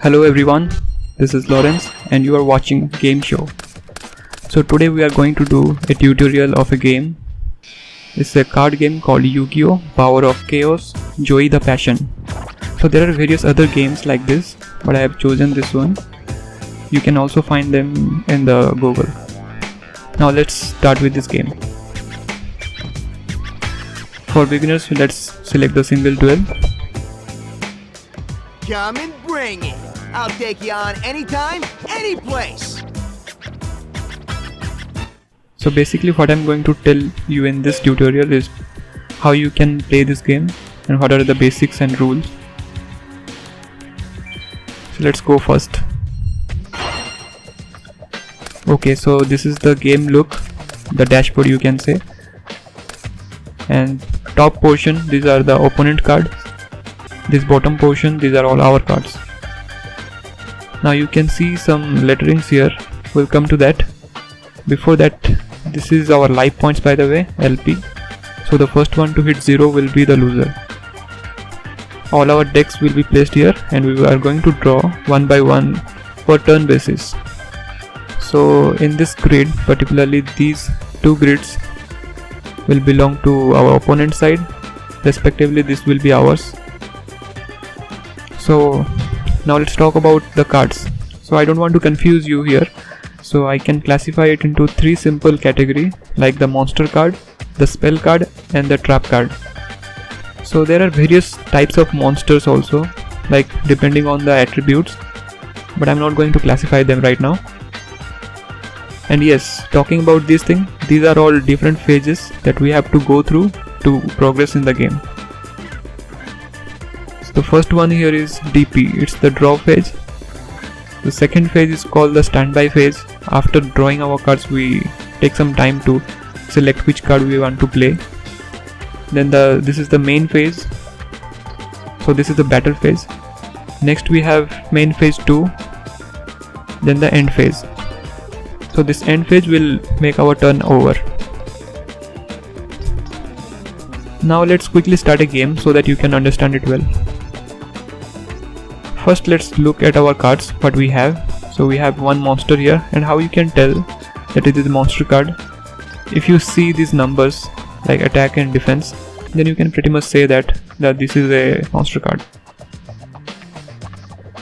Hello everyone, this is Lawrence and you are watching Game Show. So today we are going to do a tutorial of a game. It's a card game called Yugioh, Power of Chaos, Joy the Passion. So there are various other games like this, but I have chosen this one. You can also find them in the Google. Now let's start with this game. For beginners, let's select the single duel. Come and bring it! I'll take you on anytime, any place! So basically what I'm going to tell you in this tutorial is how you can play this game and what are the basics and rules. So let's go first. Okay, so this is the game look, the dashboard you can say. And top portion, these are the opponent cards. This bottom portion, these are all our cards. Now you can see some letterings here. We'll come to that. Before that, this is our life points, by the way, LP. So the first one to hit 0 will be the loser. All our decks will be placed here and we are going to draw one by one per turn basis. So in this grid, particularly these two grids will belong to our opponent side. Respectively, this will be ours. So now let's talk about the cards. So I don't want to confuse you here, so I can classify it into three simple categories, like the monster card, the spell card and the trap card. So there are various types of monsters also, like depending on the attributes, but I'm not going to classify them right now. And yes, talking about these things, these are all different phases that we have to go through to progress in the game. The first one here is DP, it's the draw phase. The second phase is called the standby phase. After drawing our cards, we take some time to select which card we want to play. Then this is the main phase. So this is the battle phase. Next we have main phase 2. Then the end phase. So this end phase will make our turn over. Now let's quickly start a game so that you can understand it well. First let's look at our cards, what we have. So we have one monster here, and how you can tell that it is a monster card. If you see these numbers like attack and defense, then you can pretty much say that this is a monster card.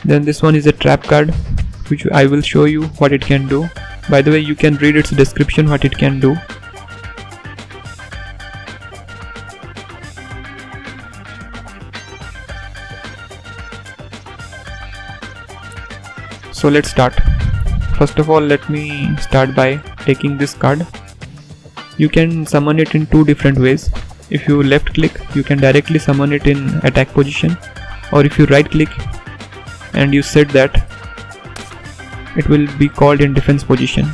Then this one is a trap card, which I will show you what it can do. By the way, you can read its description what it can do. So let's start. First of all, let me start by taking this card. You can summon it in two different ways. If you left click, you can directly summon it in attack position, or if you right click and you set that, it will be called in defense position.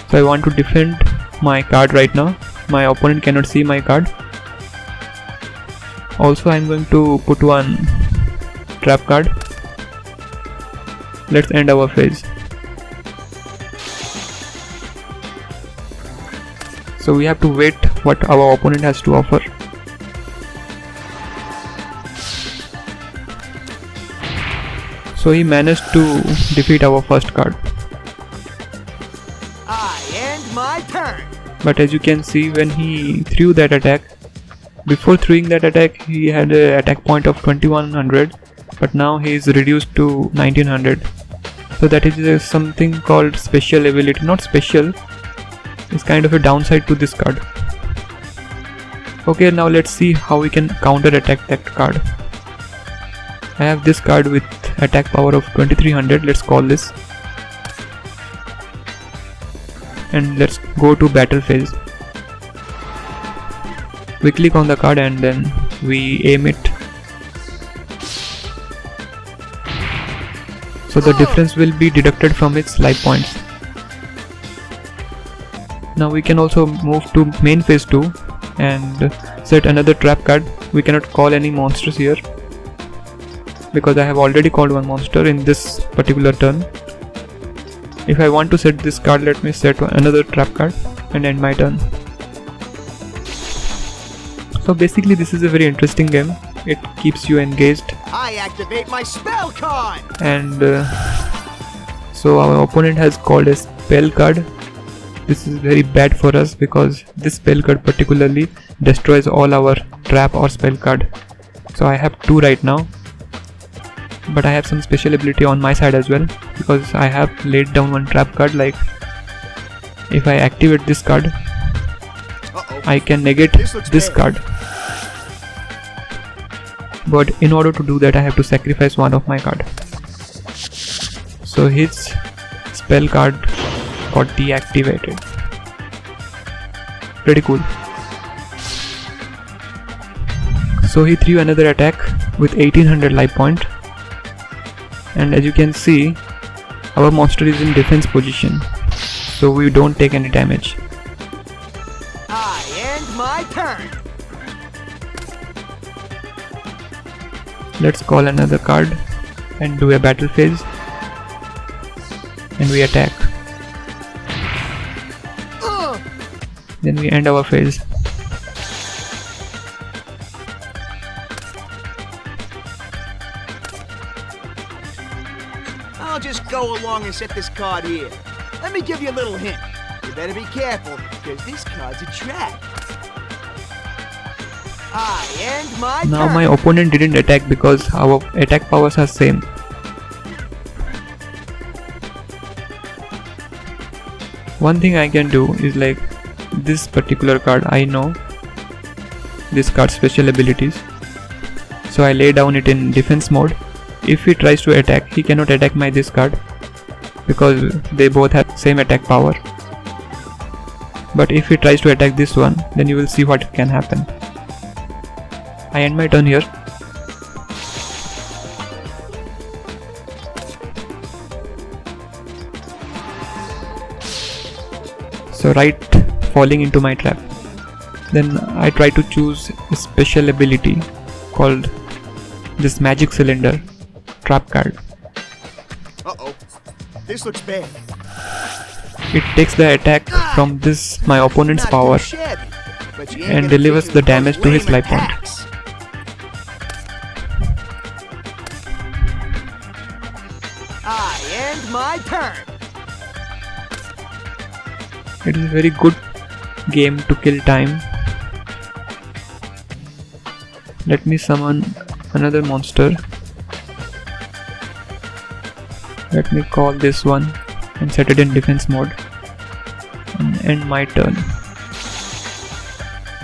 So I want to defend my card right now. My opponent cannot see my card. Also I'm going to put one trap card. Let's end our phase. So we have to wait what our opponent has to offer. So he managed to defeat our first card. I end my turn! But as you can see, when he threw that attack, before throwing that attack he had an attack point of 2100, but now he is reduced to 1900. So that is something called special ability. Not special, it's kind of a downside to this card. Okay, now let's see how we can counter attack that card. I have this card with attack power of 2300, let's call this. And let's go to battle phase. We click on the card and then we aim it. So the difference will be deducted from its life points. Now we can also move to main phase 2 and set another trap card. We cannot call any monsters here because I have already called one monster in this particular turn. If I want to set this card, let me set another trap card and end my turn. So basically this is a very interesting game. it keeps you engaged, I activate my spell card. and so our opponent has called a spell card. This is very bad for us because this spell card particularly destroys all our trap or spell card. So I have 2 right now, but I have some special ability on my side as well, because I have laid down 1 trap card. Like if I activate this card, I can negate this card, but in order to do that I have to sacrifice 1 of my card. So his spell card got deactivated. Pretty cool. So he threw another attack with 1800 life point, and as you can see, our monster is in defense position, so we don't take any damage. I end my turn. Let's call another card and do a battle phase, and we attack. Then we end our phase. I'll just go along and set this card here. Let me give you a little hint. You better be careful, because this card's a trap. I end my turn. Now my opponent didn't attack because our attack powers are same. One thing I can do is, like, this particular card, I know this card's special abilities, so I lay down it in defense mode. If he tries to attack, he cannot attack this card because they both have same attack power. But if he tries to attack this one, then you will see what can happen. I end my turn here. So right, falling into my trap. Then I try to choose a special ability called this magic cylinder trap card. Uh-oh. This looks bad. It takes the attack from this my opponent's Not power too shabby, but you ain't and gonna delivers get the those damage to his lame life point. attacks. I end my turn. It is a very good game to kill time. Let me summon another monster. Let me call this one and set it in defense mode and end my turn.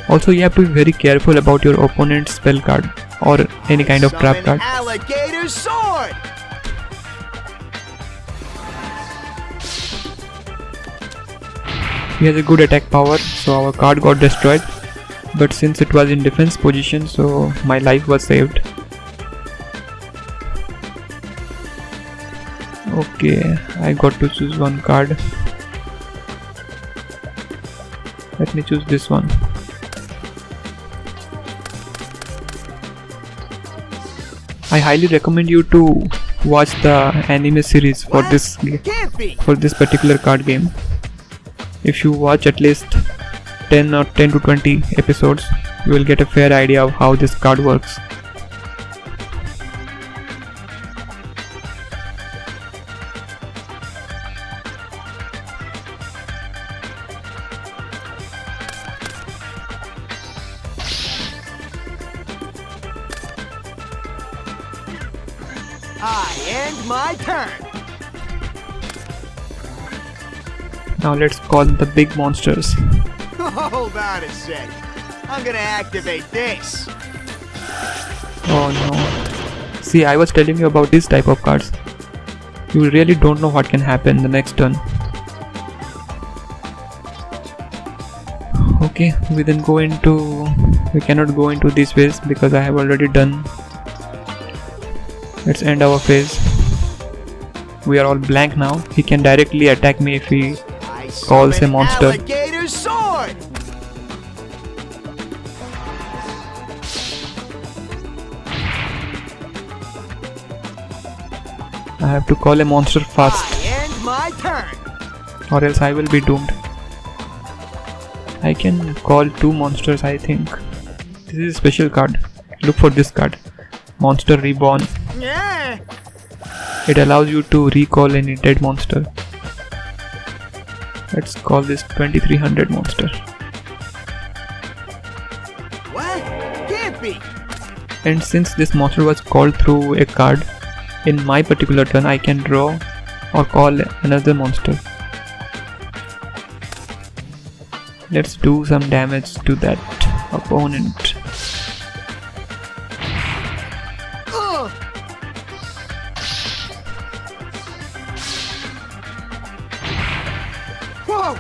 Also, you have to be very careful about your opponent's spell card or any kind of trap Summon card. Alligator sword. He has a good attack power, so our card got destroyed, but since it was in defense position, so my life was saved. Okay, I got to choose one card. Let me choose this one. I highly recommend you to watch the anime series for this Can't be. particular card game. If you watch at least 10 to 20 episodes, you will get a fair idea of how this card works. I end my turn. Now let's call the big monsters. Hold on a sec. I'm gonna activate this. Oh no. See, I was telling you about this type of cards. You really don't know what can happen the next turn. Okay, we cannot go into this phase because I have already done. Let's end our phase. We are all blank now. He can directly attack me if he calls a Summon monster. Alligator sword. I have to call a monster fast, I end my turn. or else I will be doomed. I can call 2 monsters, I think. This is a special card. look for this card, Monster Reborn. Yeah. It allows you to recall any dead monster. Let's call this 2300 monster. What? Can't be. And since this monster was called through a card, in my particular turn I can draw or call another monster. Let's do some damage to that opponent. Whoa!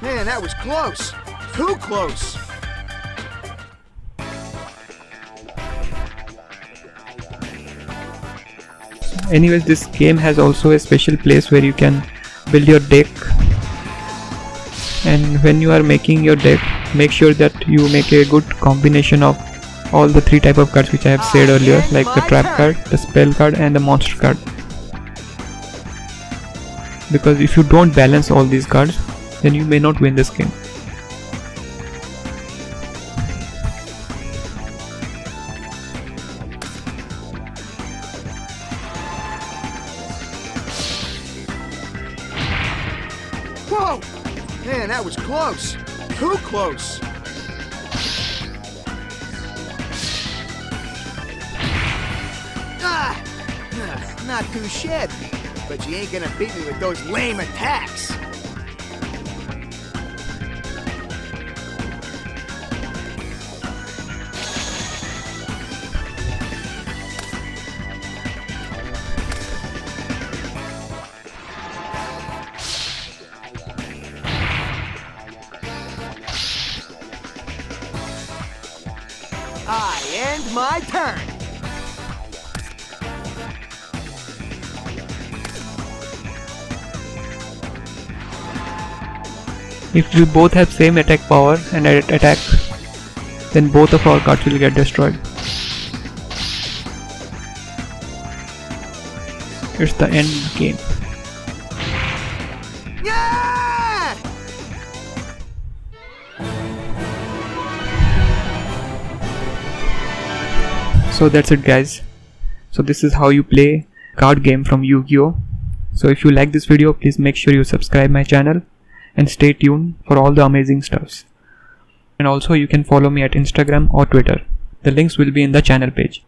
Man, that was close. Too close. Anyways, this game has also a special place where you can build your deck, and when you are making your deck, make sure that you make a good combination of all the 3 type of cards which I have said earlier, like the trap card, the spell card and the monster card. Because if you don't balance all these cards, then you may not win this game. Whoa! Man, that was close. Too close. Not too shabby, but you ain't gonna beat me with those lame attacks. I end my turn. If we both have same attack power and attack, then both of our cards will get destroyed. It's the end game. Yeah! So that's it guys. So this is how you play card game from Yugioh. So if you like this video, please make sure you subscribe my channel and stay tuned for all the amazing stuffs. And also you can follow me at Instagram or Twitter. The links will be in the channel page.